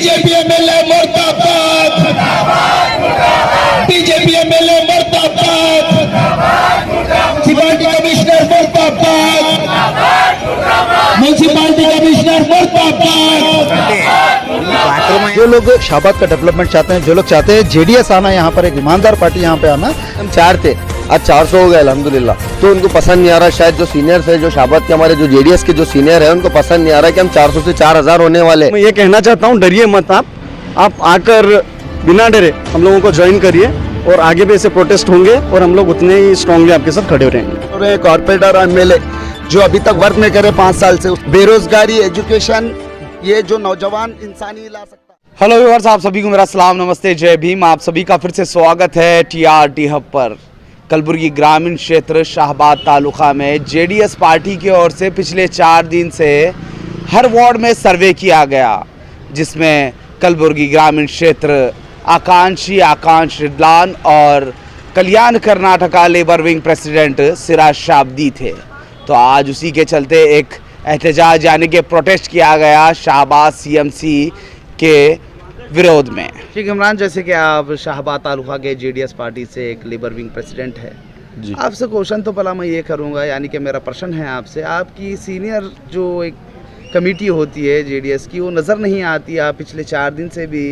BJP MLA मुर्दाबाद, BJP MLA मुर्दाबाद, municipality commissioner मुर्दाबाद, म्युनिसिपालिटी कमिश्नर मुर्दाबाद। जो लोग शाहबाद का डेवलपमेंट चाहते हैं, जो लोग चाहते हैं जेडीएस आना, यहाँ पर एक ईमानदार पार्टी यहाँ पे आना, हम 4 थे, आज 400 हो गए अल्हम्दुलिल्लाह। तो उनको पसंद नहीं आ रहा, शायद जो सीनियर्स है, जो शाहबाद के हमारे जो जेडीएस के जो सीनियर है, उनको पसंद नहीं आ रहा कि हम 400 से 4000 होने वाले। मैं ये कहना चाहता हूँ, डरिए मत आप आकर बिना डरे हम लोगों को ज्वाइन करिए और आगे भी ऐसे प्रोटेस्ट होंगे और हम लोग उतने ही स्ट्रांगली आपके साथ खड़े रहेंगे। और कॉर्पोरेटर एमएलए जो अभी तक वर्क में करे 5 साल से, बेरोजगारी, एजुकेशन, ये जो नौजवान इंसान ही ला सकता है। हेलो व्यूअर्स, आप सभी को मेरा सलाम, नमस्ते, जय भीम। आप सभी का फिर से स्वागत है टीआरटी हब पर। कलबुर्गी ग्रामीण क्षेत्र शाहबाद तालुका में जेडीएस पार्टी की ओर से पिछले 4 दिन से हर वार्ड में सर्वे किया गया, जिसमें कलबुर्गी ग्रामीण क्षेत्र आकांक्ष रिडलान और Kalyan Karnataka labour wing president Siraj Shabdi थे। तो आज उसी के चलते एक एहतजाज यानी कि प्रोटेस्ट किया गया शाहबाद सीएमसी के विरोध में। शेख इमरान, जैसे कि आप शाहबाद तालुका के जेडीएस पार्टी से एक लेबर विंग प्रेसिडेंट है जी, आपसे क्वेश्चन तो पहला मैं ये करूँगा, यानी कि मेरा प्रश्न है आपसे, आपकी सीनियर जो एक कमेटी होती है जेडीएस की, वो नज़र नहीं आती। आप पिछले 4 दिन से भी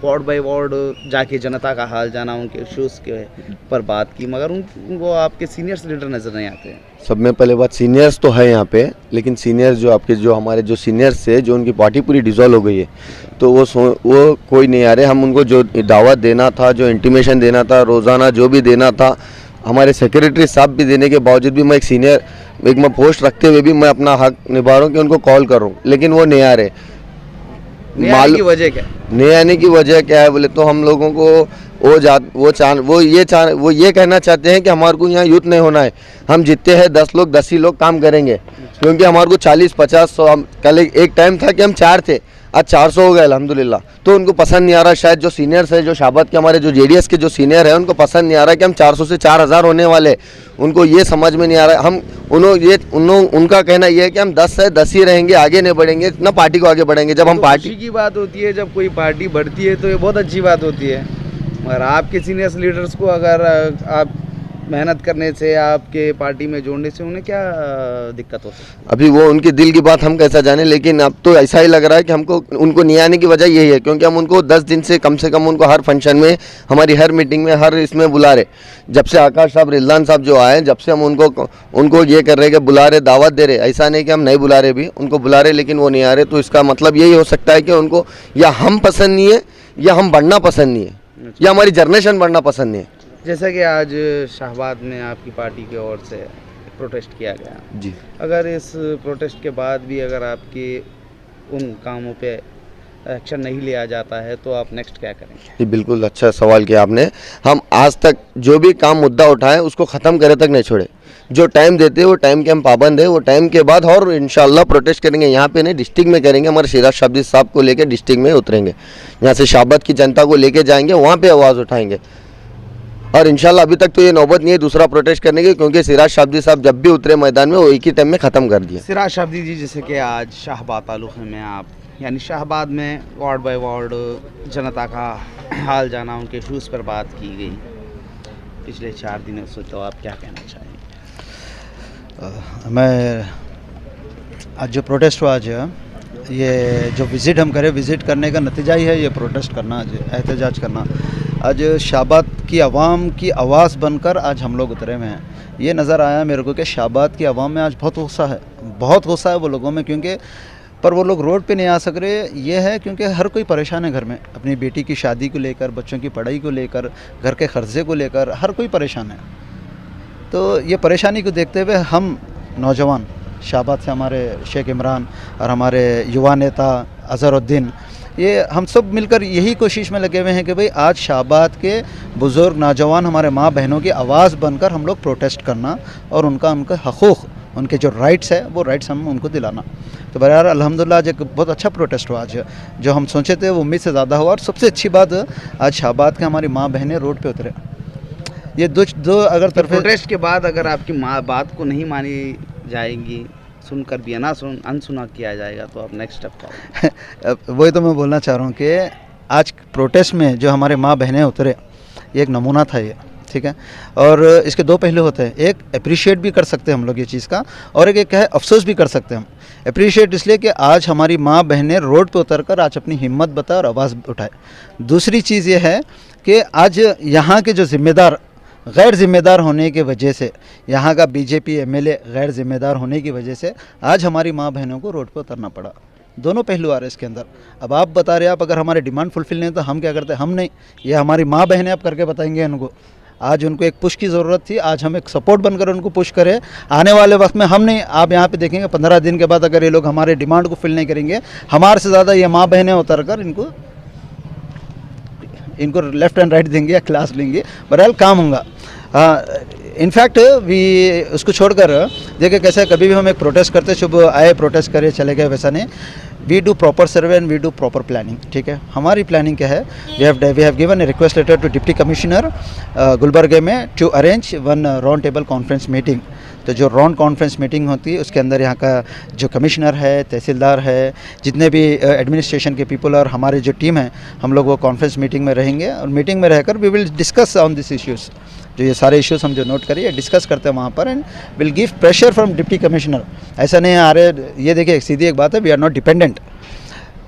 वार्ड बाय वार्ड जाके जनता का हाल जाना, उनके इश्यूज़ के पर बात की, मगर उनको आपके सीनियर्स लीडर नज़र नहीं आते हैं। सब में पहले बात, सीनियर्स तो है यहाँ पे, लेकिन सीनियर्स जो आपके जो हमारे जो सीनियर्स थे, जो उनकी पार्टी पूरी डिसॉल्व हो गई है, तो वो कोई नहीं आ रहे। हम उनको जो दावत देना था, जो इंटीमेशन देना था, रोज़ाना जो भी देना था, हमारे सेक्रेटरी साहब भी देने के बावजूद भी, मैं एक सीनियर मैं पोस्ट रखते हुए भी मैं अपना हक निभा रहा हूँ कि उनको कॉल कर रहा हूँ, लेकिन वो नहीं आ रहे। नहीं आने की वजह क्या? नहीं आने की वजह क्या है बोले तो, हम लोगों को वो ये कहना चाहते हैं कि हमारे को यहाँ यूथ नहीं होना है। हम जितने हैं 10 लोग 10 ही लोग काम करेंगे, क्योंकि हमारे को 40-50-100, कल एक टाइम था कि हम 4 थे, आज 400 हो गए अल्हम्दुलिल्लाह। तो उनको पसंद नहीं आ रहा, शायद जो सीनियर्स है, जो शाहबाद के हमारे जो जेडीएस के जो सीनियर है, उनको पसंद नहीं आ रहा कि हम 400 से 4000 होने वाले। उनको ये समझ में नहीं आ रहा। उनका कहना ये है कि हम 10 है 10 ही रहेंगे, आगे नहीं बढ़ेंगे ना, पार्टी को आगे बढ़ेंगे। जब हम तो पार्टी की बात होती है, जब कोई पार्टी बढ़ती है तो ये बहुत अच्छी बात होती है, मगर आपके सीनियर्स लीडर्स को अगर आप मेहनत करने से, आपके पार्टी में जोड़ने से उन्हें क्या दिक्कत हो सकती है? अभी वो उनके दिल की बात हम कैसा जाने, लेकिन अब तो ऐसा ही लग रहा है कि हमको उनको नहीं आने की वजह यही है, क्योंकि हम उनको 10 दिन से कम उनको हर फंक्शन में, हमारी हर मीटिंग में, हर इसमें बुला रहे। जब से आकाश साहब, रिजलान साहब जो आए, जब से हम उनको ये कर रहे कि बुला रहे, दावत दे रहे। ऐसा नहीं कि हम नहीं बुला रहे, भी उनको बुला रहे, लेकिन वो नहीं आ रहे। तो इसका मतलब यही हो सकता है कि उनको या हम पसंद नहीं है, या हम बढ़ना पसंद नहीं है, या हमारी जनरेशन बढ़ना पसंद नहीं है। जैसा कि आज शाहबाद में आपकी पार्टी की ओर से प्रोटेस्ट किया गया जी, अगर इस प्रोटेस्ट के बाद भी अगर आपके उन कामों पे एक्शन नहीं लिया जाता है तो आप नेक्स्ट क्या करेंगे? ये बिल्कुल अच्छा सवाल किया आपने। हम आज तक जो भी काम मुद्दा उठाए उसको ख़त्म करे तक नहीं छोड़े। जो टाइम देते हैं वो टाइम के हम पाबंद है। वो टाइम के बाद और इंशाल्लाह प्रोटेस्ट करेंगे, यहाँ पे नहीं डिस्ट्रिक्ट में करेंगे। हमारे सिराज शाब्दी साहब को लेकर डिस्ट्रिक्ट में उतरेंगे, यहाँ से शाहबाद की जनता को लेके जाएंगे, वहाँ पे आवाज़ उठाएंगे। और इंशाल्लाह अभी तक तो ये नौबत नहीं है दूसरा प्रोटेस्ट करने की, क्योंकि सिराज शाब्दी साहब जब भी उतरे मैदान में, वो एक ही टाइम में ख़त्म कर दिया। सिराज शाब्दी जी, जैसे कि आज शाहबाद तालुका में आप, यानी शाहबाद में वार्ड बाय वार्ड जनता का हाल जाना, उनके इशूज़ पर बात की गई पिछले 4 दिनों से, तो आप क्या कहना चाहेंगे? मैं आज जो प्रोटेस्ट हुआ, आज ये जो विज़िट हम करें, विज़िट करने का नतीजा ही है ये प्रोटेस्ट करना, आज एहतजाज करना। आज शाहबाद की आवाम की आवाज़ बनकर आज हम लोग उतरे हुए हैं। ये नज़र आया मेरे को कि शाहबाद की आवाम में आज बहुत गुस्सा है, बहुत गुस्सा है वो लोगों में, क्योंकि पर वो लोग रोड पे नहीं आ सक रहे। ये है क्योंकि हर कोई परेशान है घर में, अपनी बेटी की शादी को लेकर, बच्चों की पढ़ाई को लेकर, घर के खर्चे को लेकर हर कोई परेशान है। तो ये परेशानी को देखते हुए हम नौजवान शाहबाद से, हमारे शेख इमरान और हमारे युवा नेता अज़हरुद्दीन, ये हम सब मिलकर यही कोशिश में लगे हुए हैं कि भाई आज शाहबाद के बुज़ुर्ग नौजवान, हमारे माँ बहनों की आवाज़ बनकर हम लोग प्रोटेस्ट करना और उनका हकूक़, उनके जो राइट्स है वो राइट्स हम उनको दिलाना। तो बहरहाल अल्हम्दुलिल्लाह आज एक बहुत अच्छा प्रोटेस्ट हुआ। आज जो हम सोचे थे वो उम्मीद से ज़्यादा हुआ। और सबसे अच्छी बात, आज शाहबाद के हमारी माँ बहनें रोड पे उतरे। ये दो अगर प्रोटेस्ट के बाद अगर आपकी माँ बात को नहीं मानी जाएगी, सुनकर भी अनसुना किया जाएगा, तो अब नेक्स्ट स्टेप क्या होगा? वही तो मैं बोलना चाह रहा हूँ कि आज प्रोटेस्ट में जो हमारे माँ बहनें उतरे, ये एक नमूना था ये, ठीक है। और इसके दो पहलू होते हैं, एक अप्रिशिएट भी कर सकते हैं हम लोग ये चीज़ का, और एक है अफसोस भी कर सकते हैं हम। अप्रिशिएट इसलिए कि आज हमारी माँ बहनें रोड पे उतरकर आज अपनी हिम्मत बताए और आवाज़ उठाए। दूसरी चीज़ ये है कि आज यहाँ के जो ज़िम्मेदार गैर ज़िम्मेदार होने की वजह से, यहाँ का बीजेपी एमएलए गैर ज़िम्मेदार होने की वजह से आज हमारी माँ बहनों को रोड पे उतरना पड़ा। दोनों पहलू आ रहे हैं इसके अंदर। अब आप बता रहे हैं, आप अगर हमारे डिमांड फुलफिल नहीं तो हम क्या करते हैं? हम नहीं, ये हमारी माँ बहनें अब करके बताएंगे उनको। आज उनको एक पुश की ज़रूरत थी, आज हम एक सपोर्ट बनकर उनको पुश करें। आने वाले वक्त में हम नहीं, आप यहाँ पे देखेंगे 15 दिन के बाद अगर ये लोग हमारे डिमांड को फिल नहीं करेंगे, हमारे से ज़्यादा ये माँ बहनें उतर कर इनको लेफ़्ट एंड राइट देंगे या क्लास लेंगे, बहरहाल काम होगा। इनफैक्ट वी उसको छोड़कर देखिए कैसे कभी भी हम एक प्रोटेस्ट करते, शुभ आए प्रोटेस्ट करे चले गए, वैसा नहीं। We do proper survey and we do proper planning, ठीक है। हमारी प्लानिंग क्या है, we have given a request letter to deputy commissioner गुलबर्गे में to arrange one round table conference meeting. तो जो राउंड कॉन्फ्रेंस मीटिंग होती है उसके अंदर यहाँ का जो कमिश्नर है, तहसीलदार है, जितने भी एडमिनिस्ट्रेशन के पीपल और हमारी जो टीम है, हम लोग वो कॉन्फ्रेंस मीटिंग में रहेंगे और मीटिंग में रहकर we will discuss on this issues. जो ये सारे इश्यूज़ हम जो नोट करिए डिस्कस करते हैं वहाँ पर, and will give pressure from deputy commissioner. ऐसा नहीं आ रहे, ये देखिए सीधी एक बात है, वी आर नॉट डिपेंडेंट।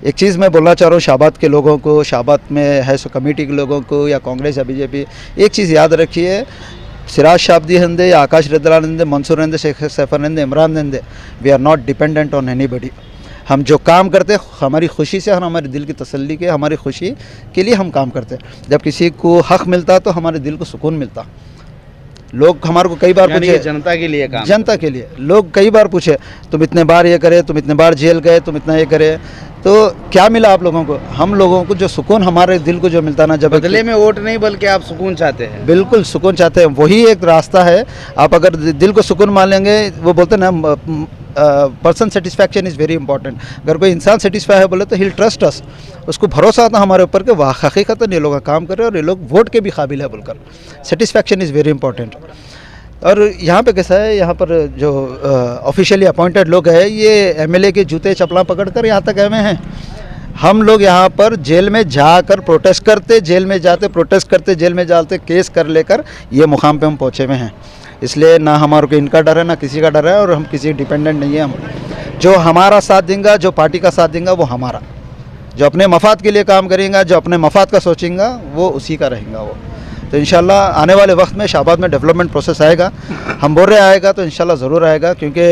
एक चीज़ मैं बोलना चाह रहा हूँ शाहबाद के लोगों को, शाहबाद में है सो कमेटी के लोगों को या कांग्रेस या बीजेपी, एक चीज़ याद रखिए, सिराज शाब्दी हंदे या आकाश रदलान हंदे, मंसूर हंदे, शेख सैफर हंदे, इमरान हंदे, we are not dependent on anybody. हम जो काम करते हैं हमारी खुशी से और हमारे दिल की तसल्ली के, हमारी खुशी के लिए हम काम करते हैं। जब किसी को हक मिलता तो हमारे दिल को सुकून मिलता। लोग हमारे को कई बार पूछे, जनता के लिए काम, जनता के लिए लोग कई बार पूछे, तुम इतने बार ये करे, तुम इतने बार जेल गए, तुम इतना ये करे, तो क्या मिला आप लोगों को? हम लोगों को जो सुकून हमारे दिल को जो मिलता ना, जब बदले में वोट नहीं बल्कि आप सुकून चाहते हैं। बिल्कुल सुकून चाहते हैं, वही एक रास्ता है। आप अगर दिल को सुकून मान लेंगे, वो बोलते हैं ना person satisfaction is very important. अगर कोई इंसान सेटिस्फाई है बोले तो ही ट्रस्ट अस, उसको भरोसा आता हमारे ऊपर कि वाह हकीकत ये लोग काम कर रहे हैं और ये लोग वोट के भी काबिल है बोलकर। Satisfaction is very important. और यहाँ पे कैसा है, यहाँ पर जो ऑफिशियली अपॉइंटेड लोग हैं, ये एमएलए के जूते चपला पकड़कर यहाँ तक आए हुए हैं। हम लोग यहाँ पर जेल में जाकर प्रोटेस्ट करते, जेल में जाते प्रोटेस्ट करते, जेल में जाते केस कर लेकर ये मुकाम पे हम पहुँचे हुए हैं। इसलिए ना हमारे को इनका डर है ना किसी का डर है, और हम किसी डिपेंडेंट नहीं है। हम जो हमारा साथ देंगे, जो पार्टी का साथ देंगे वो हमारा, जो अपने मफाद के लिए काम करेंगे, जो अपने मफाद का सोचेंगे वो उसी का रहेगा वो। तो इंशाल्लाह आने वाले वक्त में शाहबाद में डेवलपमेंट प्रोसेस आएगा, हम बोल रहे आएगा तो इंशाल्लाह ज़रूर आएगा, क्योंकि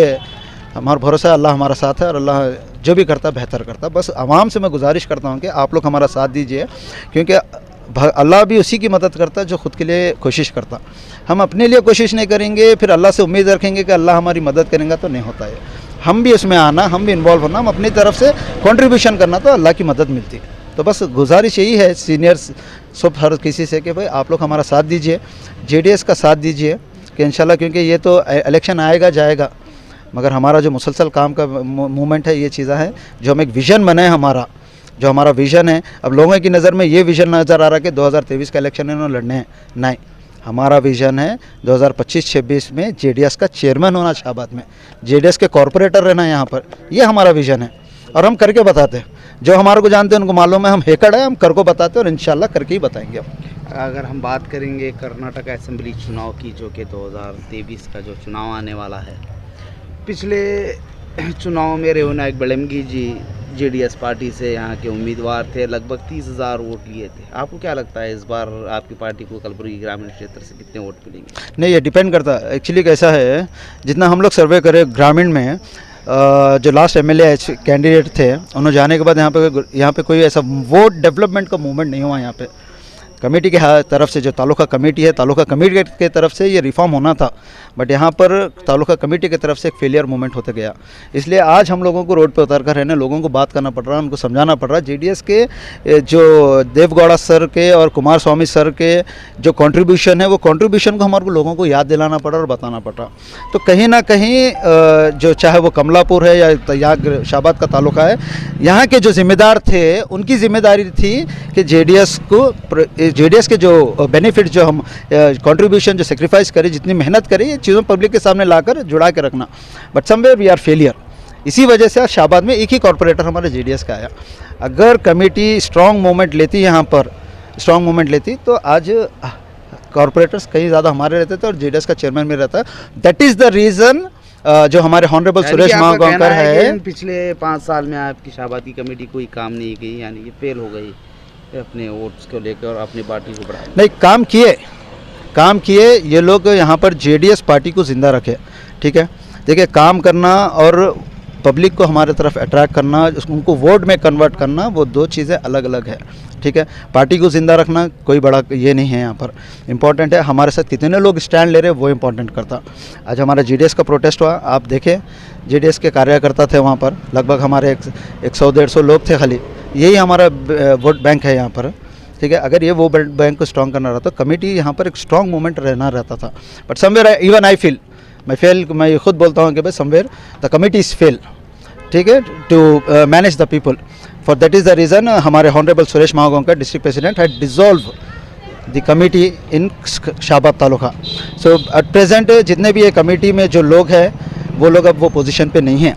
हमारा भरोसा है अल्लाह हमारा साथ है और अल्लाह जो भी करता बेहतर करता। बस आवाम से मैं गुजारिश करता हूँ कि आप लोग हमारा साथ दीजिए, क्योंकि अल्लाह भी उसी की मदद करता है जो ख़ुद के लिए कोशिश करता। हम अपने लिए कोशिश नहीं करेंगे, फिर अल्लाह से उम्मीद रखेंगे कि अल्लाह हमारी मदद करेंगे, तो नहीं होता है। हम भी उसमें आना, हम भी इन्वॉल्व होना, हम अपनी तरफ से कंट्रीब्यूशन करना, तो अल्लाह की मदद मिलती है। तो बस गुजारिश यही है सीनियर्स सब हर किसी से कि भाई आप लोग हमारा साथ दीजिए, जेडीएस का साथ दीजिए कि इंशाल्लाह, क्योंकि ये तो इलेक्शन आएगा जाएगा, मगर हमारा जो मुसलसल काम का मूवमेंट है, ये चीज़ें हैं जो हम एक विज़न बनाए, हमारा जो हमारा विज़न है। अब लोगों की नज़र में ये विज़न नज़र आ रहा है कि 2023 का इलेक्शन इन्होंने लड़ने हैं, नहीं, हमारा विज़न है 2025-26 में जेडीएस का चेयरमैन होना शाहबाद में, जेडीएस के कॉरपोरेटर रहना यहाँ पर, ये हमारा विज़न है। और हम करके बताते हैं, जो हमारे को जानते हैं उनको मालूम है हम हेकड़ है, हम कर को बताते हैं और इंशाल्लाह करके ही बताएंगे हम। अगर हम बात करेंगे कर्नाटक असेंबली चुनाव की, जो कि 2023 का जो चुनाव आने वाला है, पिछले चुनाव में रेवनायक बेळंगी जी जेडीएस पार्टी से यहाँ के उम्मीदवार थे, लगभग 30,000 वोट लिए थे। आपको क्या लगता है इस बार आपकी पार्टी को कलबुर्गी ग्रामीण क्षेत्र से कितने वोट मिलेंगे? नहीं, ये डिपेंड करता है। एक्चुअली कैसा है, जितना हम लोग सर्वे करें ग्रामीण में, जो लास्ट एमएलए कैंडिडेट थे उन्होंने जाने के बाद यहाँ पे कोई ऐसा वोट डेवलपमेंट का मूवमेंट नहीं हुआ। यहाँ पे कमेटी के तरफ से, जो तालुका कमेटी है, तालुका कमेटी के तरफ से ये रिफॉर्म होना था, बट यहाँ पर तालुका कमेटी की तरफ से एक फेलियर मूवमेंट होते गया। इसलिए आज हम लोगों को रोड पे उतर कर रहने, लोगों को बात करना पड़ रहा है, उनको समझाना पड़ रहा है। जेडीएस के जो देवगौड़ा सर के और कुमार स्वामी सर के जो कंट्रीब्यूशन है, वो कंट्रीब्यूशन को हमारे को लोगों को याद दिलाना पड़ रहा और बताना पड़ रहा। तो कहीं ना कहीं जो चाहे वो कमलापुर है या यहाँ शाहबाद का तालुका है, यहाँ के जो जिम्मेदार थे उनकी जिम्मेदारी थी कि जेडीएस को जेडीएस के जो बेनिफिट जो हम कंट्रीब्यूशन जो सेक्रीफाइस करें, जितनी मेहनत करें, ये चीज़ों पब्लिक के सामने लाकर जुड़ा के रखना, but somewhere we are failure. इसी वजह से आज शाहबाद में एक ही कॉरपोरेटर हमारे जेडीएस का आया। अगर कमेटी स्ट्रॉन्ग मूवमेंट लेती यहाँ पर, स्ट्रॉन्ग मूवमेंट लेती तो आज कॉरपोरेटर्स कहीं ज़्यादा हमारे रहते थे और जेडीएस का चेयरमैन भी रहता। दैट इज़ द रीज़न जो हमारे हॉनरेबल सुरेश महागांवकर है। पिछले 5 साल में आपकी शाहबाद की कमेटी कोई काम नहीं की, यानी कि फेल हो गई अपने वोट्स को लेकर और अपनी पार्टी को बढ़ाने। नहीं, काम किए ये लोग यहाँ पर जेडीएस पार्टी को ज़िंदा रखे, ठीक है। देखिए, काम करना और पब्लिक को हमारे तरफ अट्रैक्ट करना, उनको वोट में कन्वर्ट करना, वो दो चीज़ें अलग अलग है, ठीक है। पार्टी को ज़िंदा रखना कोई बड़ा ये नहीं है यहाँ पर, इम्पॉर्टेंट है हमारे साथ कितने लोग स्टैंड ले रहे हैं, वो इम्पॉर्टेंट करता। आज हमारा जेडीएस का प्रोटेस्ट हुआ, आप देखें जेडीएस के कार्यकर्ता थे वहाँ पर, लगभग हमारे 100-150 लोग थे खाली। यही हमारा वोट बैंक है यहाँ पर, ठीक है। अगर ये वो बैंक को स्ट्रॉन्ग करना रहता तो कमेटी यहाँ पर एक स्ट्रॉन्ग मूवमेंट रहना रहता था। But somewhere even I feel, मैं खुद बोलता हूँ कि भाई somewhere the committee is fail, ठीक है, to manage the people. For that is the reason हमारे honourable Suresh Mahagaonkar district president had dissolve the committee in Shahabad taluka. So at present जितने भी ये कमेटी में जो लोग हैं वो लोग अब वो पोजीशन पे नहीं हैं।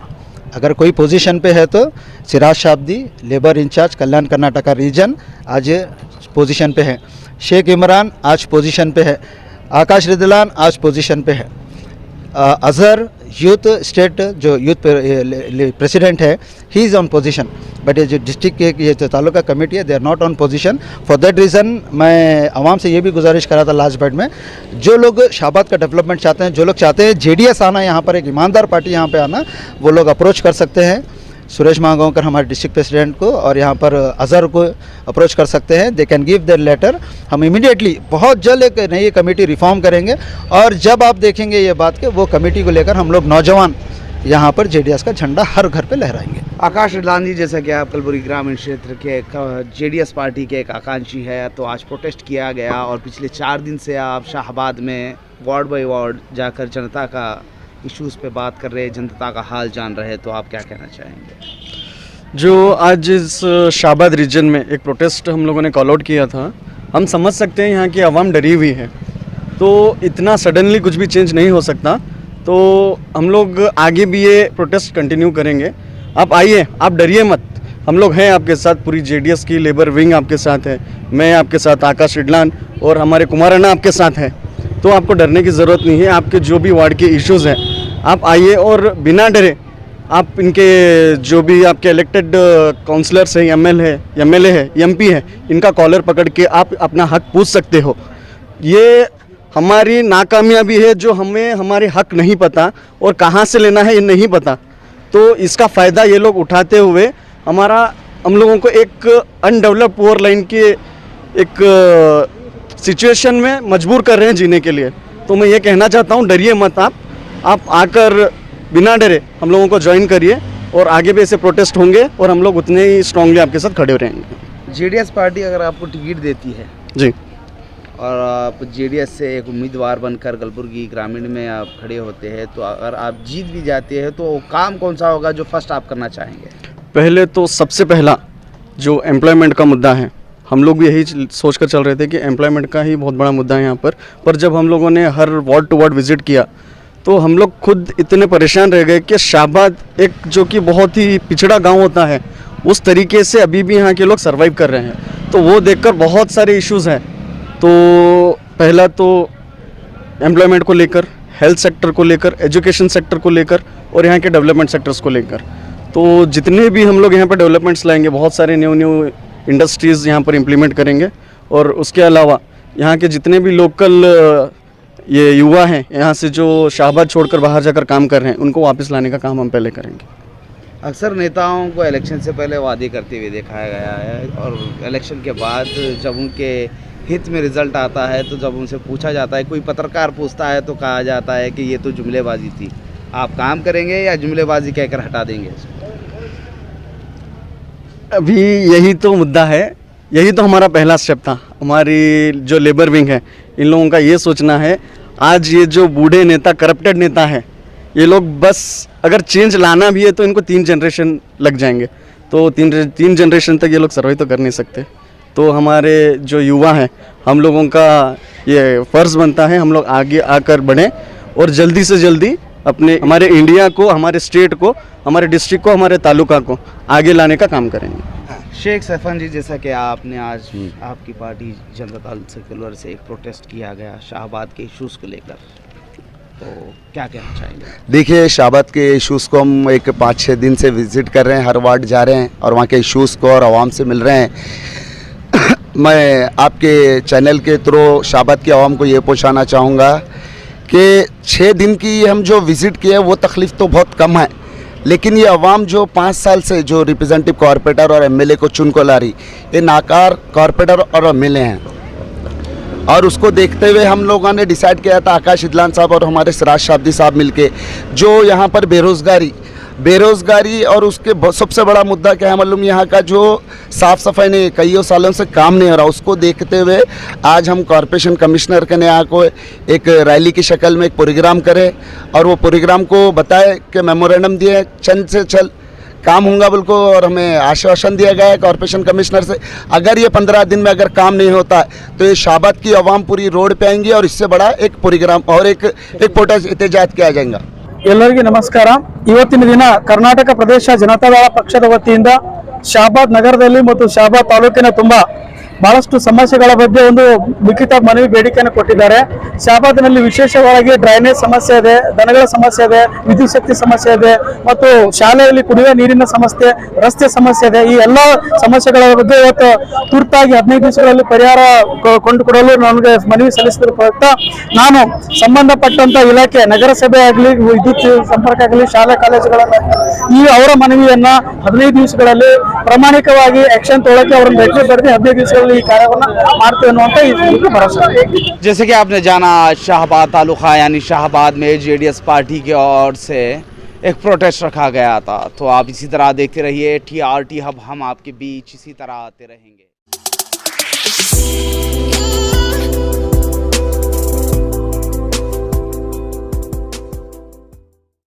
अगर कोई पोजीशन पे है तो सिराज शाब्दी, लेबर इंचार्ज कल्याण कर्नाटका रीजन, आज पोजीशन पे है। शेख इमरान आज पोजीशन पे है। आकाश रिदलान आज पोजीशन पे है। अजहर यूथ स्टेट जो यूथ प्रेसिडेंट है, he is on position. But ये जो डिस्ट्रिक्ट के ये जो तालुका कमेटी है, they are not on position. For that reason मैं आवाम से ये भी गुजारिश करा था लास्ट बैट में, जो लोग शाहबाद का डेवलपमेंट चाहते हैं, जो लोग चाहते हैं जेडीएस आना, यहाँ पर एक ईमानदार पार्टी यहाँ पे आना, वो लोग अप्रोच कर सकते हैं सुरेश महागांवकर हमारे डिस्ट्रिक्ट प्रेसिडेंट को, और यहाँ पर अजहर को अप्रोच कर सकते हैं। They can give their letter. हम इमीडिएटली बहुत जल्द एक नई कमेटी रिफॉर्म करेंगे, और जब आप देखेंगे ये बात कि वो कमेटी को लेकर हम लोग नौजवान यहाँ पर जेडीएस का झंडा हर घर पे लहराएंगे। आकाश रिदलान जी, जैसा कि आप कलबुर्गी ग्रामीण क्षेत्र के जेडीएस पार्टी के एक आकांक्षी है, तो आज प्रोटेस्ट किया गया और पिछले 4 दिन से आप शाहबाद में वार्ड बाय वार्ड जाकर जनता का इश्यूज़ पे बात कर रहे हैं, जनता का हाल जान रहे हैं, तो आप क्या कहना चाहेंगे? जो आज इस शाहबाद रीजन में एक प्रोटेस्ट हम लोगों ने कॉल आउट किया था, हम समझ सकते हैं यहाँ की आवाम डरी हुई है, तो इतना सडनली कुछ भी चेंज नहीं हो सकता। तो हम लोग आगे भी ये प्रोटेस्ट कंटिन्यू करेंगे। आप आइए, आप डरिए मत, हम लोग हैं आपके साथ। पूरी जेडीएस की लेबर विंग आपके साथ है, मैं आपके साथ, आकाश रिदलान और हमारे कुमार अन्ना आपके साथ हैं। तो आपको डरने की ज़रूरत नहीं है। आपके जो भी वार्ड के इश्यूज़ हैं, आप आइए और बिना डरे आप इनके जो भी आपके इलेक्टेड काउंसलर्स हैं, एमएलए है, एमपी है, इनका कॉलर पकड़ के आप अपना हक पूछ सकते हो। ये हमारी नाकामयाबी है जो हमें हमारे हक नहीं पता और कहाँ से लेना है ये नहीं पता, तो इसका फ़ायदा ये लोग उठाते हुए हम लोगों को एक अनडेवलप पुअर लाइन के एक सिचुएशन में मजबूर कर रहे हैं जीने के लिए। तो मैं ये कहना चाहता हूँ, डरिए मत आप आकर बिना डरे हम लोगों को ज्वाइन करिए, और आगे भी ऐसे प्रोटेस्ट होंगे और हम लोग उतने ही स्ट्रांगली आपके साथ खड़े रहेंगे। जेडीएस पार्टी अगर आपको टिकट देती है जी, और आप जेडीएस से एक उम्मीदवार बनकर कलबुर्गी ग्रामीण में आप खड़े होते हैं, तो अगर आप जीत भी जाते हैं तो काम कौन सा होगा जो फर्स्ट आप करना चाहेंगे? पहले तो सबसे पहला जो एम्प्लॉयमेंट का मुद्दा है, हम लोग भी यही सोच कर चल रहे थे कि एम्प्लॉयमेंट का ही बहुत बड़ा मुद्दा है यहाँ पर जब हम लोगों ने हर वार्ड टू वार्ड विज़िट किया तो हम लोग खुद इतने परेशान रह गए कि शाहबाद एक जो कि बहुत ही पिछड़ा गांव होता है, उस तरीके से अभी भी यहाँ के लोग सर्वाइव कर रहे हैं। तो वो देखकर बहुत सारे इश्यूज़ हैं। तो पहला तो एम्प्लॉयमेंट को लेकर, हेल्थ सेक्टर को लेकर, एजुकेशन सेक्टर को लेकर और यहाँ के डेवलपमेंट सेक्टर्स को लेकर। तो जितने भी हम लोग यहाँ पर डेवलपमेंट्स लाएंगे, बहुत सारे न्यू इंडस्ट्रीज़ यहाँ पर इम्प्लीमेंट करेंगे, और उसके अलावा यहाँ के जितने भी लोकल ये युवा हैं यहाँ से जो शाहबाद छोड़कर बाहर जाकर काम कर रहे हैं, उनको वापस लाने का काम हम पहले करेंगे। अक्सर नेताओं को इलेक्शन से पहले वादे करते हुए देखा गया है, और इलेक्शन के बाद जब उनके हित में रिजल्ट आता है, तो जब उनसे पूछा जाता है, कोई पत्रकार पूछता है, तो कहा जाता है कि ये तो जुमलेबाजी थी। आप काम करेंगे या जुमलेबाजी कहकर हटा देंगे? अभी यही तो मुद्दा है, यही तो हमारा पहला स्टेप था। हमारी जो लेबर विंग है, इन लोगों का ये सोचना है, आज ये जो बूढ़े नेता, करप्टेड नेता है, ये लोग बस अगर चेंज लाना भी है तो इनको 3 जनरेशन लग जाएंगे, तो तीन जनरेशन तक ये लोग सर्वाइव तो कर नहीं सकते। तो हमारे जो युवा हैं हम लोगों का ये फ़र्ज़ बनता है हम लोग आगे आकर बढ़ें और जल्दी से जल्दी अपने हमारे इंडिया को, हमारे स्टेट को, हमारे डिस्ट्रिक्ट को, हमारे तालुका को आगे लाने का काम करेंगे। शेख सैफान जी, जैसा कि आपने आज आपकी पार्टी जनता दल सेक्युलर से एक प्रोटेस्ट किया गया शाहबाद के इश्यूज़ को लेकर, तो क्या कहना चाहेंगे? देखिए, शाहबाद के इश्यूज़ को हम एक 5-6 दिन से विज़िट कर रहे हैं, हर वार्ड जा रहे हैं और वहाँ के इश्यूज़ को और आवाम से मिल रहे हैं। मैं आपके चैनल के थ्रू शाहबाद की आवाम को ये पहुँचाना चाहूँगा कि 6 दिन की हम जो विज़िट किए वो तकलीफ़ तो बहुत कम है, लेकिन ये अवाम जो 5 साल से जो रिप्रेजेंटेटिव कॉरपोरेटर और एमएलए को चुन को ला रही, ये नाकार कॉरपोरेटर और एमएलए हैं। और उसको देखते हुए हम लोगों ने डिसाइड किया था, आकाश इदलान साहब और हमारे सिराज शाब्दी साहब मिलके, जो यहाँ पर बेरोज़गारी और उसके सबसे बड़ा मुद्दा क्या है मालूम, यहाँ का जो साफ़ सफाई नहीं, कईयों सालों से काम नहीं हो रहा, उसको देखते हुए आज हम कॉरपोरेशन कमिश्नर के यहाँ को एक रैली की शक्ल में एक प्रोग्राम करें और वो प्रोग्राम को बताए कि मेमोरेंडम दिए, चंद से चल काम होगा बोल को, और हमें आश्वासन दिया गया है कॉरपोरेशन कमिश्नर से, अगर ये 15 दिन में अगर काम नहीं होता तो ये शाहबाद की आवाम पूरी रोड पे आएंगी और इससे बड़ा एक प्रोग्राम और एक प्रोटेस्ट एहतजाज किया जाएगा। ಎಲ್ಲರಿಗೂ ನಮಸ್ಕಾರ। ಇವತ್ತಿನ ದಿನ ಕರ್ನಾಟಕ ಪ್ರದೇಶ ಜನತಾದಳ ಪಕ್ಷದ ವತಿಯಿಂದ ಶಾಹಬಾದ್ ನಗರದಲ್ಲಿ ಮತ್ತು ಶಾಹಬಾದ್ ತಾಲೂಕಿನ ತುಂಬಾ ಬಹಳಷ್ಟು ಸಮಸ್ಯೆಗಳ ಬಗ್ಗೆ ಒಂದು ಲಿಖಿತ ಮನವಿ ಬೇಡಿಕೆಯನ್ನು ಕೊಟ್ಟಿದ್ದಾರೆ। ಶಾಹಬಾದ್ನಲ್ಲಿ ವಿಶೇಷವಾಗಿ ಡ್ರೈನೇಜ್ ಸಮಸ್ಯೆ ಇದೆ, ದನಗಳ ಸಮಸ್ಯೆ ಇದೆ, ವಿದ್ಯುತ್ ಶಕ್ತಿ ಸಮಸ್ಯೆ ಇದೆ ಮತ್ತು ಶಾಲೆಯಲ್ಲಿ ಕುಡಿಯುವ ನೀರಿನ ಸಮಸ್ಯೆ, ರಸ್ತೆ ಸಮಸ್ಯೆ ಇದೆ। ಈ ಎಲ್ಲ ಸಮಸ್ಯೆಗಳ ಬಗ್ಗೆ ಇವತ್ತು ತುರ್ತಾಗಿ 15 ದಿವಸಗಳಲ್ಲಿ ಪರಿಹಾರ ಕೊಂಡುಕೊಡಲು ನನಗೆ ಮನವಿ ಸಲ್ಲಿಸಿದ ಪ್ರಯುಕ್ತ ನಾನು ಸಂಬಂಧಪಟ್ಟಂತ ಇಲಾಖೆ ನಗರಸಭೆ ಆಗಲಿ, ವಿದ್ಯುತ್ ಸಂಪರ್ಕ ಆಗಲಿ, ಶಾಲಾ ಕಾಲೇಜುಗಳನ್ನು ಈ ಅವರ ಮನವಿಯನ್ನ 15 ದಿವಸಗಳಲ್ಲಿ ಪ್ರಾಮಾಣಿಕವಾಗಿ ಆಕ್ಷನ್ ತಗೊಳ್ಳಕ್ಕೆ ಅವರನ್ನು ಲೆಟರ್ ಬರೆದು 15 ದಿವಸಗಳಲ್ಲಿ ಈ ಕಾರ್ಯವನ್ನು ಮಾಡ್ತೀವಿ ಅನ್ನುವಂತ ಈ ಭರವಸೆ। जैसे कि आपने जाना, शाहबाद तालुका यानी शाहबाद में जेडीएस पार्टी की ओर से एक प्रोटेस्ट रखा गया था, तो आप इसी तरह देखते रहिए TRT हब, हम आपके बीच इसी तरह आते रहेंगे।